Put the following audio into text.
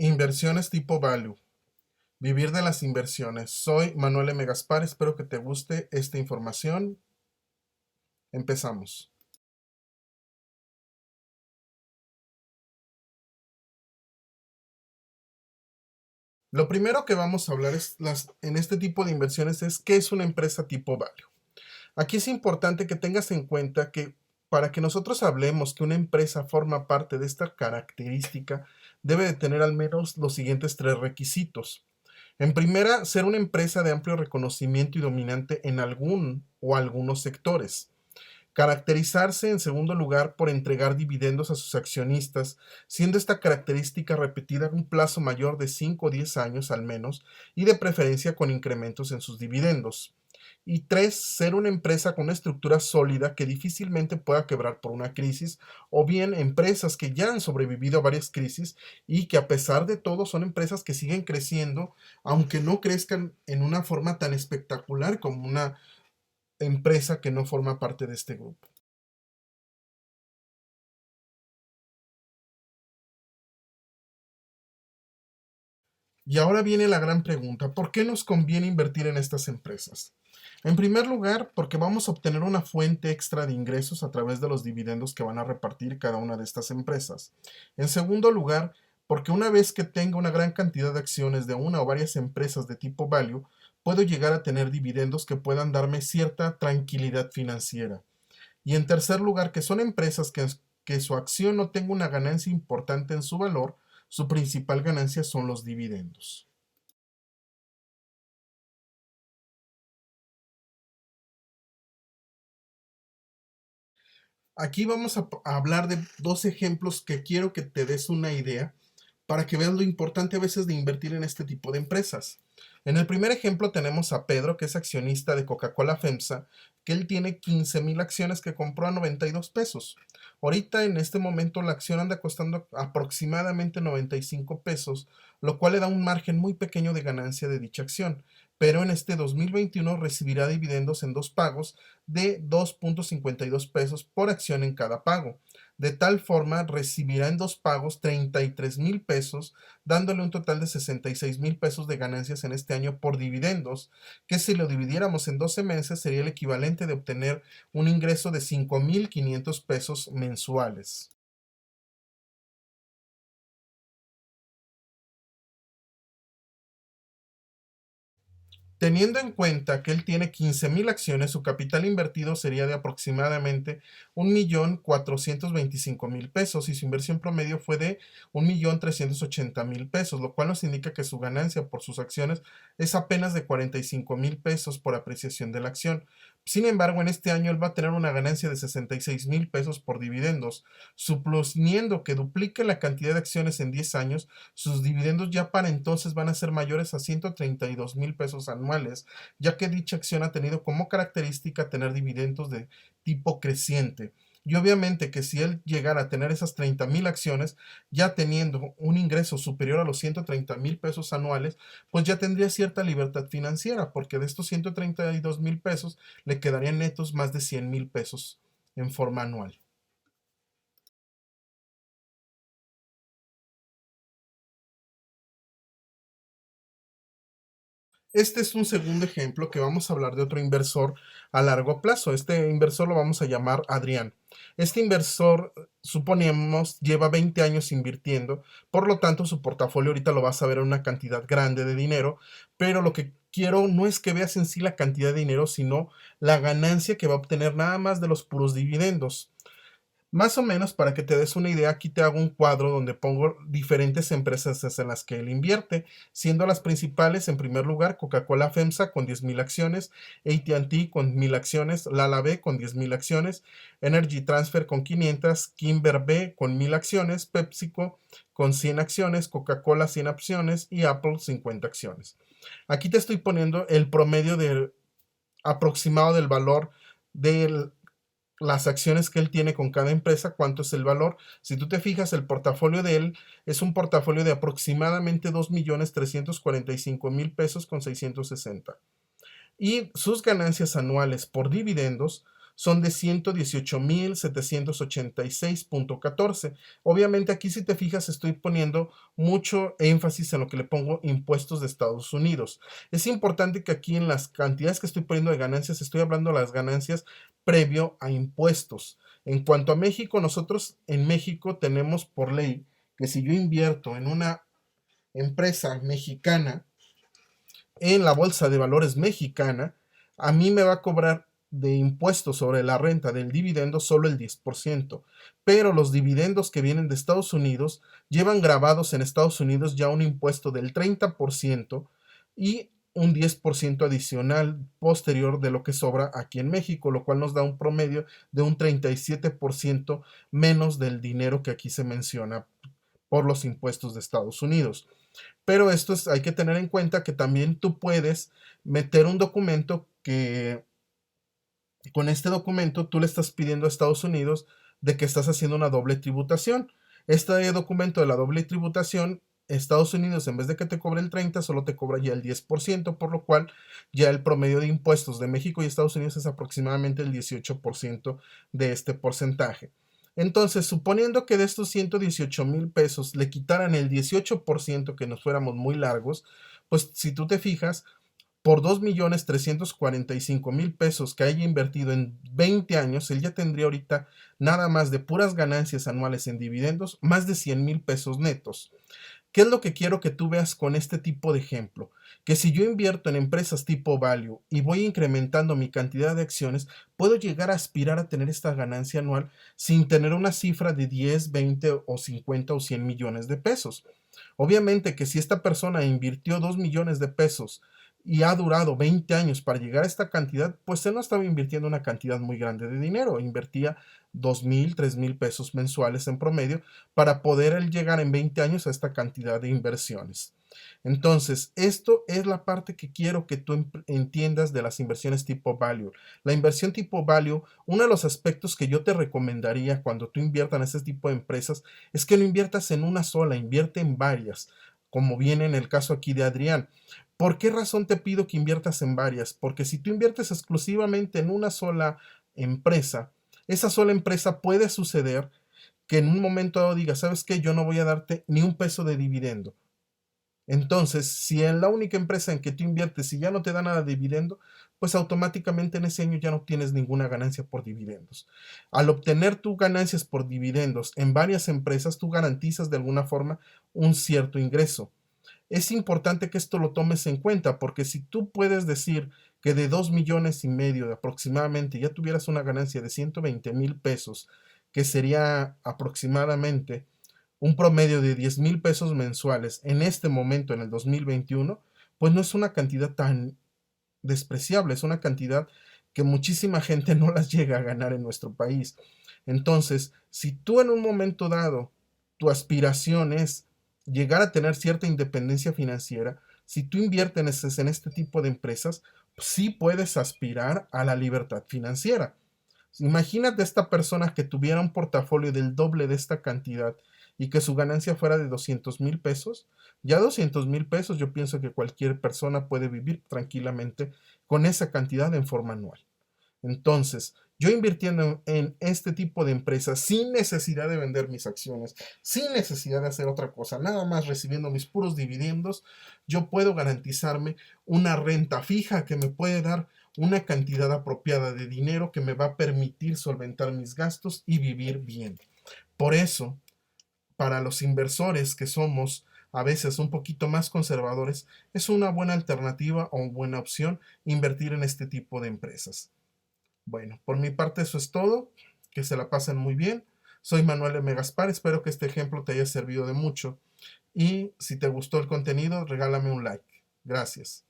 Inversiones tipo value. Vivir de las inversiones. Soy Manuel M. Gaspar, espero que te guste esta información. Empezamos. Lo primero que vamos a hablar en este tipo de inversiones es qué es una empresa tipo value. Aquí es importante que tengas en cuenta que para que nosotros hablemos que una empresa forma parte de esta característica, debe de tener al menos los siguientes tres requisitos. En primera, ser una empresa de amplio reconocimiento y dominante en algún o algunos sectores. Caracterizarse, en segundo lugar, por entregar dividendos a sus accionistas, siendo esta característica repetida en un plazo mayor de 5 o 10 años al menos, y de preferencia con incrementos en sus dividendos. Y tres, ser una empresa con una estructura sólida que difícilmente pueda quebrar por una crisis, o bien empresas que ya han sobrevivido a varias crisis y que a pesar de todo son empresas que siguen creciendo, aunque no crezcan en una forma tan espectacular como una empresa que no forma parte de este grupo. Y ahora viene la gran pregunta, ¿por qué nos conviene invertir en estas empresas? En primer lugar, porque vamos a obtener una fuente extra de ingresos a través de los dividendos que van a repartir cada una de estas empresas. En segundo lugar, porque una vez que tenga una gran cantidad de acciones de una o varias empresas de tipo value, puedo llegar a tener dividendos que puedan darme cierta tranquilidad financiera. Y en tercer lugar, que son empresas que su acción no tenga una ganancia importante en su valor, su principal ganancia son los dividendos. Aquí vamos a hablar de dos ejemplos que quiero que te des una idea para que veas lo importante a veces de invertir en este tipo de empresas. En el primer ejemplo tenemos a Pedro, que es accionista de Coca-Cola FEMSA, que él tiene 15,000 acciones que compró a 92 pesos. Ahorita en este momento la acción anda costando aproximadamente 95 pesos, lo cual le da un margen muy pequeño de ganancia de dicha acción. Pero en este 2021 recibirá dividendos en dos pagos de 2.52 pesos por acción en cada pago. De tal forma, recibirá en dos pagos 33,000 pesos, dándole un total de 66,000 pesos de ganancias en este año por dividendos, que si lo dividiéramos en 12 meses sería el equivalente de obtener un ingreso de 5,500 pesos mensuales. Teniendo en cuenta que él tiene 15,000 acciones, su capital invertido sería de aproximadamente 1,425,000 pesos y su inversión promedio fue de 1,380,000 pesos, lo cual nos indica que su ganancia por sus acciones es apenas de 45,000 pesos por apreciación de la acción. Sin embargo, en este año él va a tener una ganancia de 66,000 pesos por dividendos, suponiendo que duplique la cantidad de acciones en 10 años, sus dividendos ya para entonces van a ser mayores a 132,000 pesos anuales, ya que dicha acción ha tenido como característica tener dividendos de tipo creciente. Y obviamente que si él llegara a tener esas 30,000 acciones, ya teniendo un ingreso superior a los 130,000 pesos anuales, pues ya tendría cierta libertad financiera, porque de estos 132,000 pesos le quedarían netos más de 100,000 pesos en forma anual. Este es un segundo ejemplo que vamos a hablar de otro inversor a largo plazo. Este inversor lo vamos a llamar Adrián. Este inversor, suponemos, lleva 20 años invirtiendo, por lo tanto su portafolio ahorita lo vas a ver en una cantidad grande de dinero, pero lo que quiero no es que veas en sí la cantidad de dinero, sino la ganancia que va a obtener nada más de los puros dividendos. Más o menos para que te des una idea, aquí te hago un cuadro donde pongo diferentes empresas en las que él invierte, siendo las principales en primer lugar Coca-Cola FEMSA con 10,000 acciones, AT&T con 1,000 acciones, Lala B con 10,000 acciones, Energy Transfer con 500, Kimber B con 1,000 acciones, PepsiCo con 100 acciones, Coca-Cola 100 acciones y Apple 50 acciones. Aquí te estoy poniendo el promedio aproximado del valor del las acciones que él tiene con cada empresa, cuánto es el valor. Si tú te fijas, el portafolio de él es un portafolio de aproximadamente 2,345,000 pesos con 660. Y sus ganancias anuales por dividendos son de 118,786.14. Obviamente aquí, si te fijas, estoy poniendo mucho énfasis en lo que le pongo impuestos de Estados Unidos. Es importante que aquí en las cantidades que estoy poniendo de ganancias, estoy hablando de las ganancias previo a impuestos. En cuanto a México, nosotros en México tenemos por ley que si yo invierto en una empresa mexicana, en la bolsa de valores mexicana, a mí me va a cobrar de impuestos sobre la renta del dividendo solo el 10%, pero los dividendos que vienen de Estados Unidos llevan grabados en Estados Unidos ya un impuesto del 30% y un 10% adicional posterior de lo que sobra aquí en México, lo cual nos da un promedio de un 37% menos del dinero que aquí se menciona por los impuestos de Estados Unidos. Pero esto hay que tener en cuenta que también tú puedes meter un documento que con este documento tú le estás pidiendo a Estados Unidos de que estás haciendo una doble tributación. Este documento de la doble tributación, Estados Unidos, en vez de que te cobre el 30, solo te cobra ya el 10%, por lo cual ya el promedio de impuestos de México y Estados Unidos es aproximadamente el 18% de este porcentaje. Entonces, suponiendo que de estos 118,000 pesos le quitaran el 18%, que nos fuéramos muy largos, pues si tú te fijas, por 2,345,000 pesos que haya invertido en 20 años, él ya tendría ahorita nada más de puras ganancias anuales en dividendos, más de 100,000 pesos netos. ¿Qué es lo que quiero que tú veas con este tipo de ejemplo? Que si yo invierto en empresas tipo value y voy incrementando mi cantidad de acciones, puedo llegar a aspirar a tener esta ganancia anual sin tener una cifra de 10, 20 o 50 o 100 millones de pesos. Obviamente que si esta persona invirtió 2 millones de pesos y ha durado 20 años para llegar a esta cantidad, pues él no estaba invirtiendo una cantidad muy grande de dinero, invertía 2,000, 3,000 pesos mensuales en promedio para poder él llegar en 20 años a esta cantidad de inversiones. Entonces, esto es la parte que quiero que tú entiendas de las inversiones tipo value. La inversión tipo value, uno de los aspectos que yo te recomendaría cuando tú inviertas en este tipo de empresas es que no inviertas en una sola, invierte en varias, como viene en el caso aquí de Adrián. ¿Por qué razón te pido que inviertas en varias? Porque si tú inviertes exclusivamente en una sola empresa, esa sola empresa puede suceder que en un momento dado diga, ¿sabes qué? Yo no voy a darte ni un peso de dividendo. Entonces, si en la única empresa en que tú inviertes y ya no te da nada de dividendo, pues automáticamente en ese año ya no tienes ninguna ganancia por dividendos. Al obtener tus ganancias por dividendos en varias empresas, tú garantizas de alguna forma un cierto ingreso. Es importante que esto lo tomes en cuenta, porque si tú puedes decir que de 2,5 millones aproximadamente ya tuvieras una ganancia de 120,000 pesos, que sería aproximadamente un promedio de 10,000 pesos mensuales en este momento, en el 2021, pues no es una cantidad tan despreciable, es una cantidad que muchísima gente no las llega a ganar en nuestro país. Entonces, si tú en un momento dado, tu aspiración es llegar a tener cierta independencia financiera, si tú inviertes en este tipo de empresas, sí puedes aspirar a la libertad financiera. Imagínate esta persona que tuviera un portafolio del doble de esta cantidad y que su ganancia fuera de 200,000 pesos. Ya 200,000 pesos yo pienso que cualquier persona puede vivir tranquilamente con esa cantidad en forma anual. Entonces, yo invirtiendo en este tipo de empresas sin necesidad de vender mis acciones, sin necesidad de hacer otra cosa, nada más recibiendo mis puros dividendos, yo puedo garantizarme una renta fija que me puede dar una cantidad apropiada de dinero que me va a permitir solventar mis gastos y vivir bien. Por eso, para los inversores que somos a veces un poquito más conservadores, es una buena alternativa o buena opción invertir en este tipo de empresas. Bueno, por mi parte eso es todo. Que se la pasen muy bien. Soy Manuel M. Gaspar. Espero que este ejemplo te haya servido de mucho. Y si te gustó el contenido, regálame un like. Gracias.